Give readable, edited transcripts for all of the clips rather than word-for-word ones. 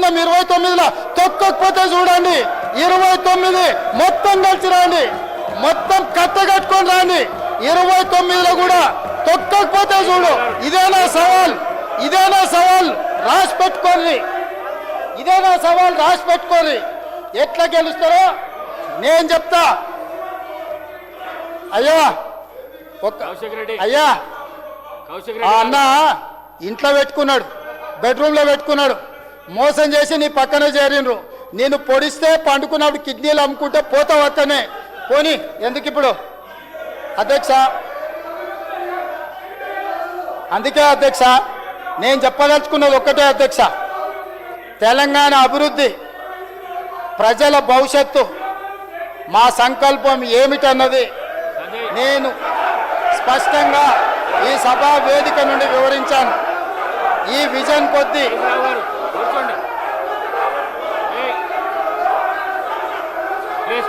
మొత్తం 29లో తొక్కకపోతే చూడండి 29 మొత్తం కలిసి రండి, మొత్తం కట్టగట్టుకొని రండి. 29లో కూడా తొక్కకపోతే చూడు. ఇదేనా సవాల్? ఇదేనా సవాల్? రాసి పెట్టుకోండి. ఇదేనా సవాల్? రాసి పెట్టుకోండి. ఎట్లా గెలుస్తారో నేను చెప్తా. అయ్యా అయ్యా అన్న ఇంట్లో పెట్టుకున్నాడు, బెడ్రూమ్లో పెట్టుకున్నాడు, మోసం చేసి నీ పక్కనే చేరినరు. నేను పొడిస్తే పండుకున్నప్పుడు కిడ్నీలు అమ్ముకుంటే పోతావు అక్కనే. పోనీ ఎందుకు ఇప్పుడు అధ్యక్ష? అందుకే అధ్యక్ష నేను చెప్పదలుచుకున్నది ఒక్కటే అధ్యక్ష, తెలంగాణ అభివృద్ధి, ప్రజల భవిష్యత్తు, మా సంకల్పం ఏమిటన్నది నేను స్పష్టంగా ఈ సభా వేదిక నుండి వివరించాను. ఈ విజన్ కొద్దీ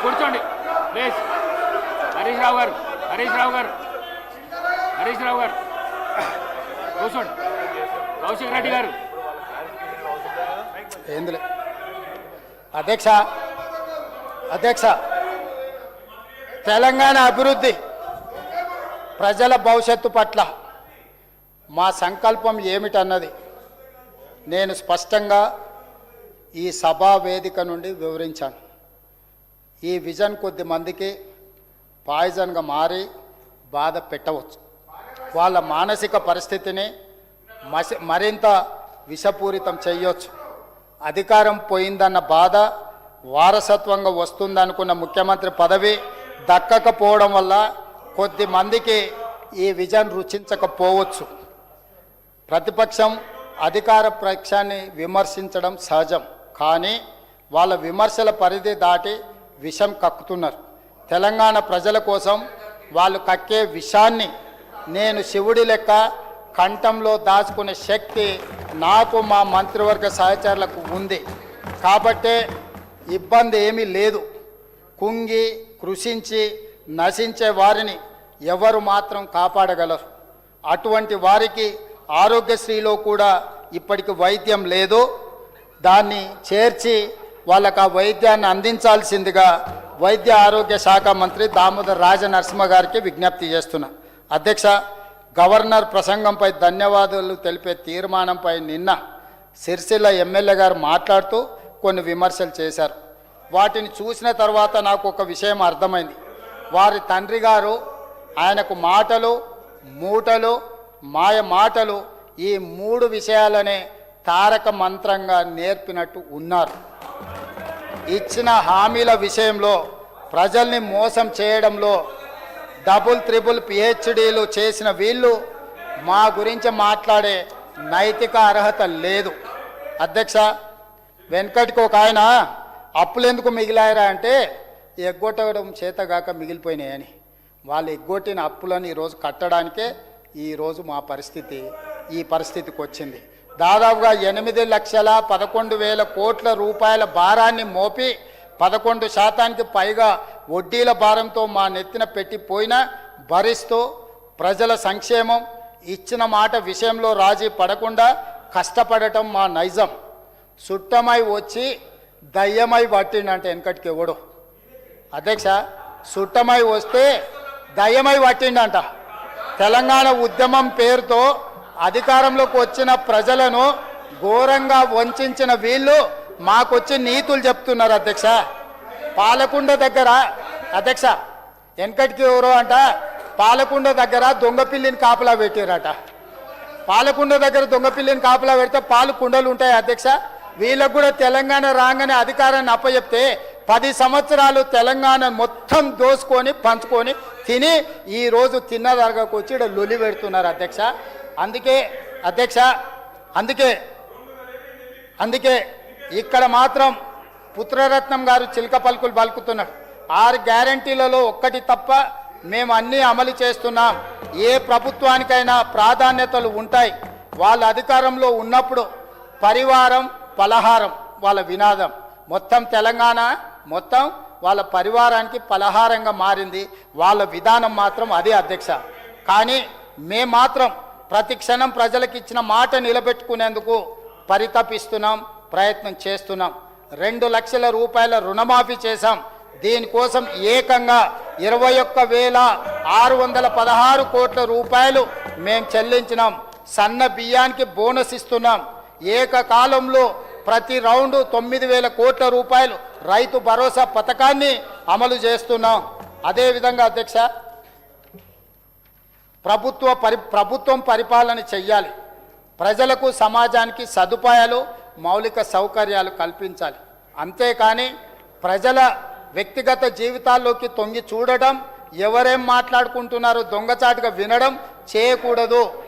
కూర్చోండి. హరీష్ రావు గారు కూర్చోండి. కౌశిక్ రెడ్డి గారు. ఏందులే అధ్యక్ష, అధ్యక్ష తెలంగాణ అభివృద్ధి, ప్రజల భవిష్యత్తు పట్ల మా సంకల్పం ఏమిటన్నది నేను స్పష్టంగా ఈ సభా వేదిక నుండి వివరించాను. ఈ విజన్ కొద్ది మందికి పాయిజన్గా మారి బాధ పెట్టవచ్చు. వాళ్ళ మానసిక పరిస్థితిని మరింత విషపూరితం చేయొచ్చు. అధికారం పోయిందన్న బాధ, వారసత్వంగా వస్తుందనుకున్న ముఖ్యమంత్రి పదవి దక్కకపోవడం వల్ల కొద్ది మందికి ఈ విజన్ రుచించకపోవచ్చు. ప్రతిపక్షం అధికార పక్షాన్ని విమర్శించడం సహజం, కానీ వాళ్ళ విమర్శల పరిధి దాటి విషం కక్కుతున్నారు. తెలంగాణ ప్రజల కోసం వాళ్ళు కక్కే విషాన్ని నేను శివుడి లెక్క కంఠంలో దాచుకునే శక్తి నాకు, మా మంత్రివర్గ సహచరులకు ఉంది. కాబట్టే ఇబ్బంది ఏమీ లేదు. కుంగి కృషించి నశించే వారిని ఎవరు మాత్రం కాపాడగలరు? అటువంటి వారికి ఆరోగ్యశ్రీలో కూడా ఇప్పటికి వైద్యం లేదు. దాన్ని చేర్చి వాళ్ళకు ఆ వైద్యాన్ని అందించాల్సిందిగా వైద్య ఆరోగ్య శాఖ మంత్రి దామోదర్ రాజనరసింహ గారికి విజ్ఞప్తి చేస్తున్నా. అధ్యక్ష, గవర్నర్ ప్రసంగంపై ధన్యవాదాలు తెలిపే తీర్మానంపై నిన్న సిరిసిల్ల ఎమ్మెల్యే గారు మాట్లాడుతూ కొన్ని విమర్శలు చేశారు. వాటిని చూసిన తర్వాత నాకు ఒక విషయం అర్థమైంది. వారి తండ్రి గారు ఆయనకు మాటలు, మూటలు, మాయ మాటలు, ఈ 3 విషయాలనే తారక మంత్రంగా నేర్పినట్టు ఉన్నారు. ఇచ్చిన హామీల విషయంలో, ప్రజల్ని మోసం చేయడంలో డబుల్ త్రిబుల్ పిహెచ్డీలు చేసిన వీళ్ళు మా గురించి మాట్లాడే నైతిక అర్హత లేదు. అధ్యక్ష, వెనకటికి ఒక ఆయన అప్పులు ఎందుకు మిగిలాయరా అంటే ఎగ్గొట్టడం చేతగాక మిగిలిపోయినాయని. వాళ్ళు ఎగ్గొట్టిన అప్పులను ఈరోజు కట్టడానికే ఈరోజు మా పరిస్థితి ఈ పరిస్థితికి వచ్చింది. దాదాపుగా 8,11,000 కోట్ల రూపాయల భారాన్ని మోపి 11% పైగా వడ్డీల భారంతో మా నెత్తిన పెట్టిపోయినా భరిస్తూ ప్రజల సంక్షేమం, ఇచ్చిన మాట విషయంలో రాజీ పడకుండా కష్టపడటం మా నైజం. సుట్టమై వచ్చి దయ్యమై పట్టిండంటే వెనకటికి ఎవడు అధ్యక్ష? సుట్టమై వస్తే దయ్యమై పట్టిండంట. తెలంగాణ ఉద్యమం పేరుతో అధికారంలోకి వచ్చిన ప్రజలను ఘోరంగా వంచిన వీళ్ళు మాకొచ్చి నీతులు చెప్తున్నారు అధ్యక్ష. పాలకుండ దగ్గర అధ్యక్ష, వెనకటికి ఎవరో అంట పాలకుండ దగ్గర దొంగపిల్లిని కాపలా పెట్టారట. పాలకుండ దగ్గర దొంగపిల్లిని కాపలా పెడితే పాలు కుండలు ఉంటాయి అధ్యక్ష. వీళ్ళకు కూడా తెలంగాణ రాగానే అధికారాన్ని అప్పచెప్తే 10 సంవత్సరాలు తెలంగాణ మొత్తం దోసుకొని పంచుకొని తిని ఈరోజు తిన్నదరగకు వచ్చి ఇక్కడ లొలి పెడుతున్నారు అధ్యక్ష. అందుకే అధ్యక్ష, అందుకే ఇక్కడ మాత్రం పుత్రరత్నం గారు చిలక పలుకులు పలుకుతున్నాడు. 6 గ్యారంటీలలో ఒక్కటి తప్ప మేము అన్నీ అమలు చేస్తున్నాం. ఏ ప్రభుత్వానికైనా ప్రాధాన్యతలు ఉంటాయి. వాళ్ళ అధికారంలో ఉన్నప్పుడు పరివారం పలహారం వాళ్ళ వినాదం. మొత్తం తెలంగాణ మొత్తం వాళ్ళ పరివారానికి పలహారంగా మారింది. వాళ్ళ విధానం మాత్రం అదే అధ్యక్ష. కానీ మేము మాత్రం ప్రతి క్షణం ప్రజలకు ఇచ్చిన మాట నిలబెట్టుకునేందుకు పరితపిస్తున్నాం, ప్రయత్నం చేస్తున్నాం. 2 లక్షల రూపాయల రుణమాఫీ చేశాం. దీనికోసం ఏకంగా 21,616 కోట్ల రూపాయలు మేము చెల్లించినాం. సన్న బియ్యానికి బోనస్ ఇస్తున్నాం. ఏకకాలంలో ప్రతి రౌండు 9,000 కోట్ల రూపాయలు రైతు భరోసా పథకాన్ని అమలు చేస్తున్నాం. అదేవిధంగా అధ్యక్ష, ప్రభుత్వం పరిపాలన చెయ్యాలి. ప్రజలకు సమాజానికి సదుపాయాలు మౌలిక సౌకర్యాలు కల్పించాలి. అంతేకాని ప్రజల వ్యక్తిగత జీవితాల్లోకి తొంగి చూడడం, ఎవరేం మాట్లాడుకుంటున్నారో దొంగచాటుగా వినడం చేయకూడదు.